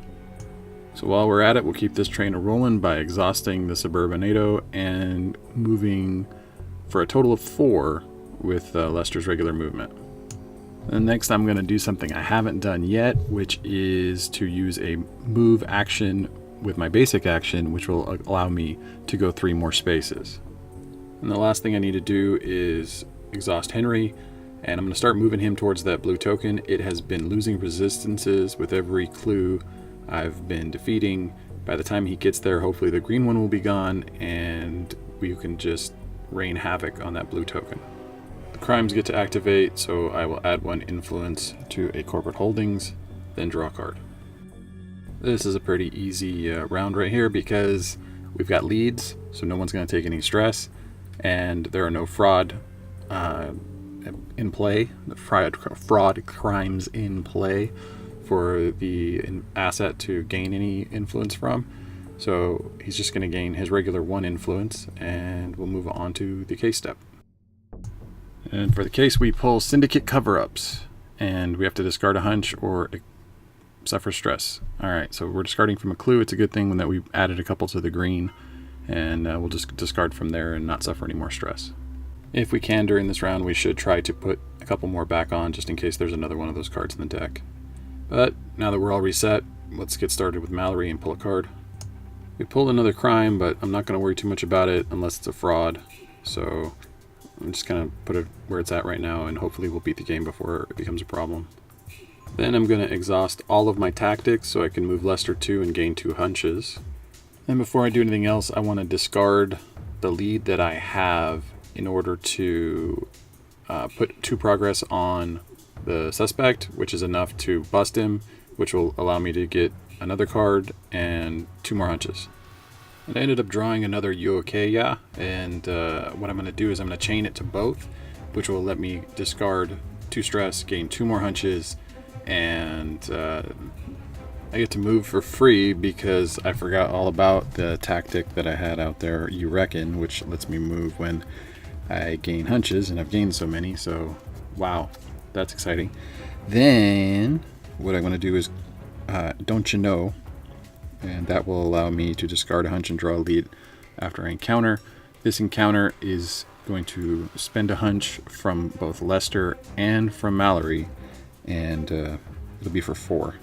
So while we're at it, we'll keep this train rolling by exhausting the Suburbanado and moving for a total of 4 with Lester's regular movement. And next I'm going to do something I haven't done yet, which is to use a move action with my basic action, which will allow me to go 3 more spaces. And the last thing I need to do is exhaust Henry, and I'm going to start moving him towards that blue token. It has been losing resistances with every clue I've been defeating. By the time he gets there, hopefully the green one will be gone, and we can just rain havoc on that blue token. The crimes get to activate, so I will add 1 influence to a corporate holdings, then draw a card. This is a pretty easy round right here because we've got leads, so no one's going to take any stress, and there are no fraud in play, the fraud crimes in play for the asset to gain any influence from. So he's just going to gain his regular 1 influence, and we'll move on to the case step. And for the case, we pull Syndicate Cover-Ups, and we have to discard a hunch or suffer stress. Alright, so we're discarding from a clue. It's a good thing that we added a couple to the green, and we'll just discard from there and not suffer any more stress. If we can during this round, we should try to put a couple more back on just in case there's another one of those cards in the deck. But now that we're all reset, let's get started with Mallory and pull a card. We pulled another crime, but I'm not going to worry too much about it unless it's a fraud. So I'm just going to put it where it's at right now, and hopefully we'll beat the game before it becomes a problem. Then I'm going to exhaust all of my tactics so I can move Lester 2 and gain 2 hunches. And before I do anything else, I want to discard the lead that I have in order to put 2 progress on the suspect, which is enough to bust him, which will allow me to get another card and 2 more hunches. And I ended up drawing another You Okay Yeah, and what I'm going to do is I'm going to chain it to both, which will let me discard 2 stress, gain 2 more hunches, and I get to move for free because I forgot all about the tactic that I had out there, You Reckon, which lets me move when I gain hunches, and I've gained so many, so wow, that's exciting. Then what I'm going to do is Don't You Know, and that will allow me to discard a hunch and draw a lead after I encounter. This encounter is going to spend a hunch from both Lester and from Mallory, and it'll be for 4.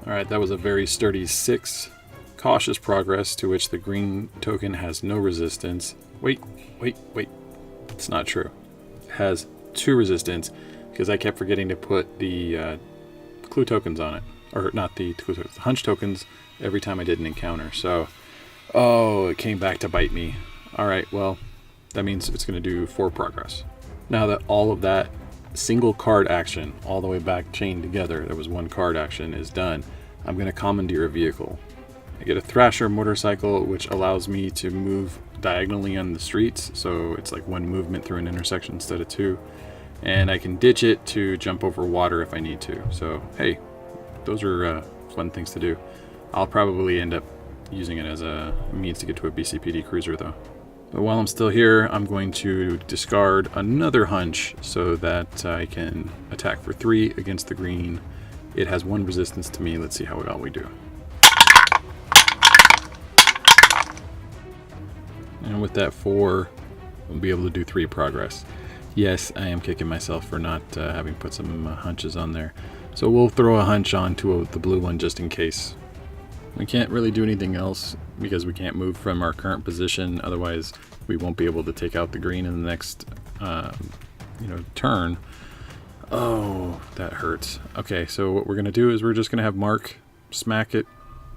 Alright, that was a very sturdy 6. Cautious progress, to which the green token has no resistance. Wait. It's not true. It has 2 resistance because I kept forgetting to put the clue tokens on it. Or not the clue tokens, the hunch tokens every time I did an encounter. So, it came back to bite me. Alright, well, that means it's going to do 4 progress. Now that all of that single card action, all the way back chained together, there was 1 card action, is done, I'm going to commandeer a vehicle. I get a Thrasher motorcycle, which allows me to move diagonally on the streets, so it's like one movement through an intersection instead of two. And I can ditch it to jump over water if I need to. So, hey, those are fun things to do. I'll probably end up using it as a means to get to a BCPD cruiser, though. But while I'm still here, I'm going to discard another hunch so that I can attack for 3 against the green. It has 1 resistance to me. Let's see how well we do. And with that 4, we'll be able to do 3 progress. Yes, I am kicking myself for not having put some hunches on there. So we'll throw a hunch onto the blue one just in case. We can't really do anything else because we can't move from our current position. Otherwise, we won't be able to take out the green in the next turn. Oh, that hurts. Okay, so what we're going to do is we're just going to have Mark smack it,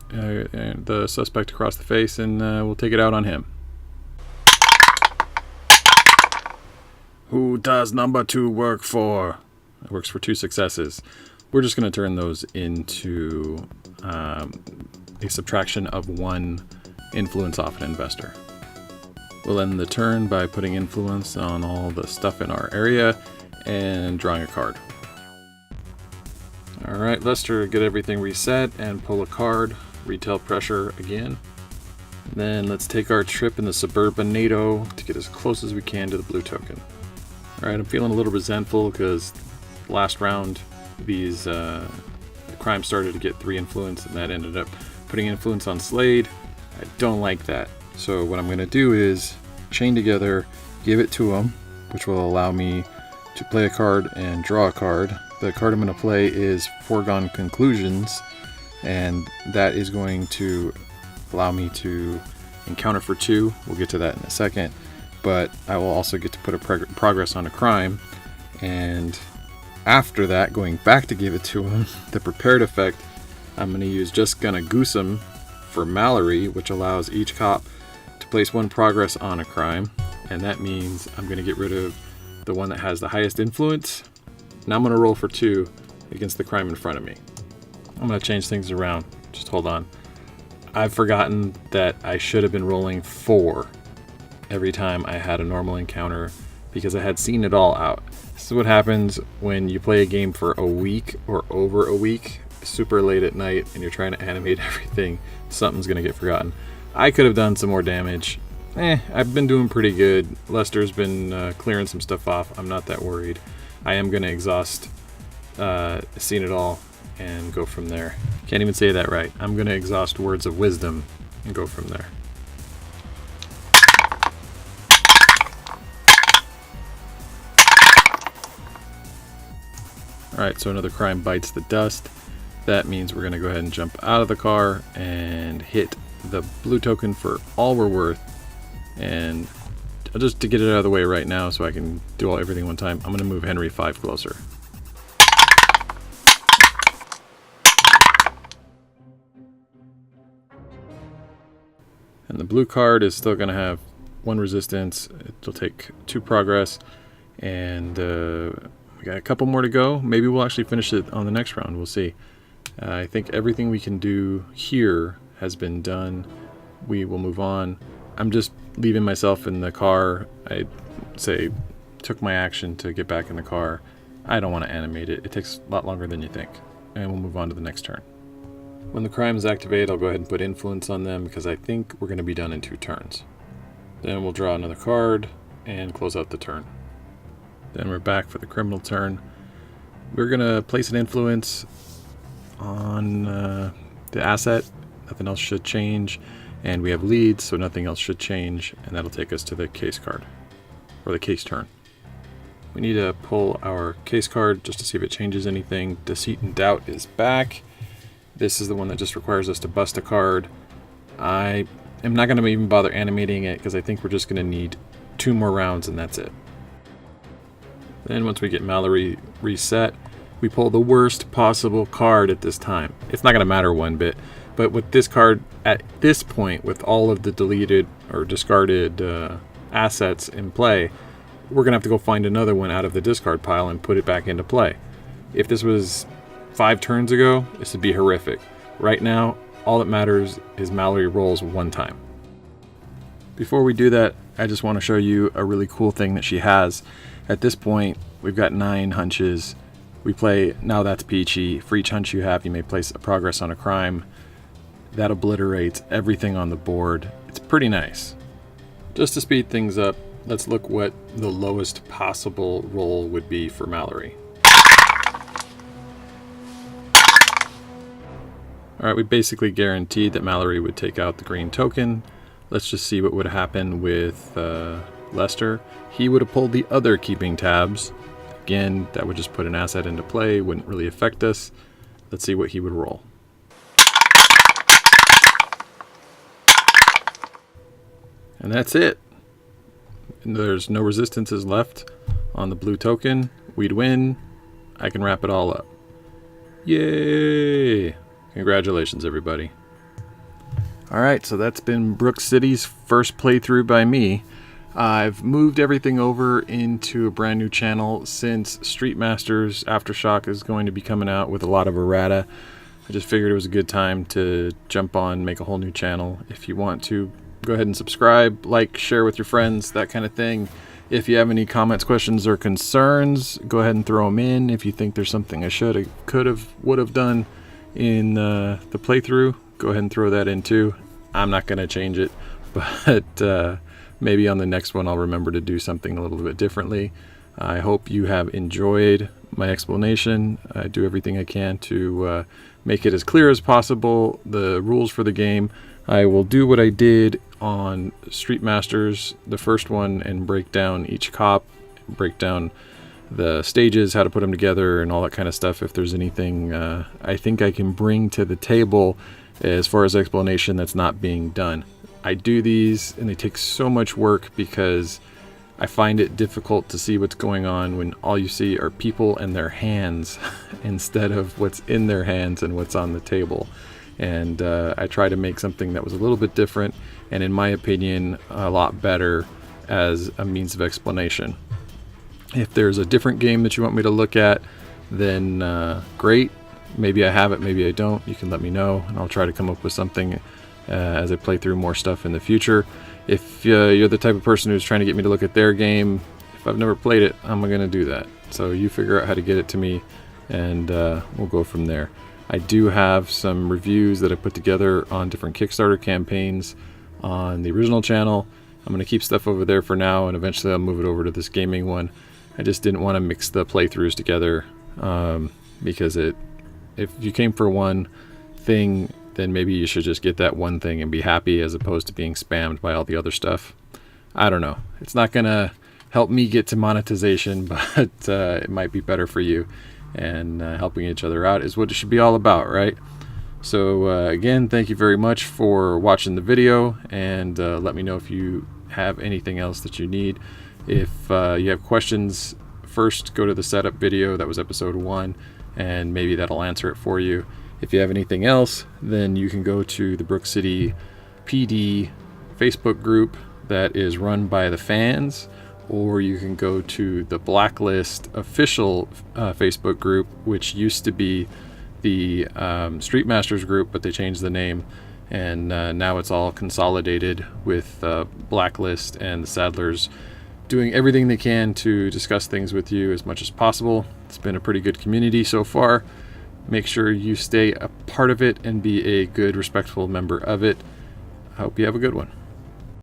the suspect across the face, and we'll take it out on him. Who does number 2 work for? It works for 2 successes. We're just going to turn those into a subtraction of 1 influence off an investor. We'll end the turn by putting influence on all the stuff in our area and drawing a card. Alright, Lester, get everything reset and pull a card. Retail pressure again. Then let's take our trip in the Suburban NATO to get as close as we can to the blue token. Alright, I'm feeling a little resentful because last round these crimes started to get 3 influence and that ended up putting influence on Slade. I don't like that. So what I'm going to do is chain together, give it to him, which will allow me to play a card and draw a card. The card I'm going to play is Foregone Conclusions, and that is going to allow me to encounter for 2. We'll get to that in a second. But I will also get to put a progress on a crime, and after that, going back to give it to him, the prepared effect, I'm going to use Just Gonna Goose 'em for Mallory, which allows each cop to place 1 progress on a crime, and that means I'm going to get rid of the one that has the highest influence. Now I'm going to roll for 2 against the crime in front of me. I'm going to change things around. Just hold on. I've forgotten that I should have been rolling 4 every time I had a normal encounter because I had seen it all out. This is what happens when you play a game for a week or over a week, super late at night, and you're trying to animate everything. Something's going to get forgotten. I could have done some more damage. I've been doing pretty good. Lester's been clearing some stuff off. I'm not that worried. I am going to exhaust Seen It All and go from there. Can't even say that right. I'm going to exhaust Words of Wisdom and go from there. Alright, so another crime bites the dust. That means we're going to go ahead and jump out of the car and hit the blue token for all we're worth. And just to get it out of the way right now so I can do everything one time, I'm going to move Henry 5 closer. And the blue card is still going to have 1 resistance. It'll take 2 progress. And we got a couple more to go. Maybe we'll actually finish it on the next round. We'll see. I think everything we can do here has been done. We will move on. I'm just leaving myself in the car. I say took my action to get back in the car. I don't want to animate it. It takes a lot longer than you think. And we'll move on to the next turn. When the crime is activated, I'll go ahead and put influence on them because I think we're going to be done in 2 turns. Then we'll draw another card and close out the turn. Then we're back for the criminal turn. We're going to place an influence on the asset. Nothing else should change. And we have leads, so nothing else should change. And that'll take us to the case card, or the case turn. We need to pull our case card just to see if it changes anything. Deceit and Doubt is back. This is the one that just requires us to bust a card. I am not going to even bother animating it because I think we're just going to need 2 more rounds and that's it. Then once we get Mallory reset, we pull the worst possible card at this time. It's not going to matter one bit, but with this card at this point, with all of the deleted or discarded assets in play, we're going to have to go find another one out of the discard pile and put it back into play. If this was 5 turns ago, this would be horrific. Right now, all that matters is Mallory rolls one time. Before we do that, I just want to show you a really cool thing that she has. At this point, we've got 9 hunches. We play Now That's Peachy. For each hunch you have, you may place a progress on a crime. That obliterates everything on the board. It's pretty nice. Just to speed things up, let's look what the lowest possible roll would be for Mallory. Alright, we basically guaranteed that Mallory would take out the green token. Let's just see what would happen with Lester. He would have pulled the other keeping tabs. Again, that would just put an asset into play, wouldn't really affect us. Let's see what he would roll. And that's it. And there's no resistances left on the blue token. We'd win. I can wrap it all up. Yay! Congratulations, everybody. Alright, so that's been Brook City's first playthrough by me. I've moved everything over into a brand new channel since Street Masters Aftershock is going to be coming out with a lot of errata. I just figured it was a good time to jump on, make a whole new channel. If you want to, go ahead and subscribe, like, share with your friends, that kind of thing. If you have any comments, questions, or concerns, go ahead and throw them in. If you think there's something I should have, could have, would have done in the playthrough, go ahead and throw that in too. I'm not going to change it, but maybe on the next one I'll remember to do something a little bit differently. I hope you have enjoyed my explanation. I do everything I can to make it as clear as possible, the rules for the game. I will do what I did on Street Masters, the first one, and break down each cop, break down the stages, how to put them together, and all that kind of stuff. If there's anything I think I can bring to the table as far as explanation that's not being done. I do these and they take so much work because I find it difficult to see what's going on when all you see are people and their hands instead of what's in their hands and what's on the table. And I try to make something that was a little bit different and, in my opinion, a lot better as a means of explanation. If there's a different game that you want me to look at, then great. Maybe I have it, maybe I don't. You can let me know, and I'll try to come up with something as I play through more stuff in the future. If you're the type of person who's trying to get me to look at their game, if I've never played it, I'm going to do that. So you figure out how to get it to me, and we'll go from there. I do have some reviews that I put together on different Kickstarter campaigns on the original channel. I'm going to keep stuff over there for now, and eventually I'll move it over to this gaming one. I just didn't want to mix the playthroughs together because if you came for one thing, then maybe you should just get that one thing and be happy as opposed to being spammed by all the other stuff. I don't know. It's not going to help me get to monetization, but it might be better for you. And helping each other out is what it should be all about, right? So again, thank you very much for watching the video, and let me know if you have anything else that you need. If you have questions, first go to the setup video. That was episode 1, and maybe that'll answer it for you. If you have anything else, then you can go to the Brook City PD Facebook group that is run by the fans, or you can go to the Blacklist official Facebook group, which used to be the Street Masters group, but they changed the name, and now it's all consolidated with Blacklist and the Saddlers doing everything they can to discuss things with you as much as possible. It's been a pretty good community so far. Make sure you stay a part of it and be a good, respectful member of it. I hope you have a good one.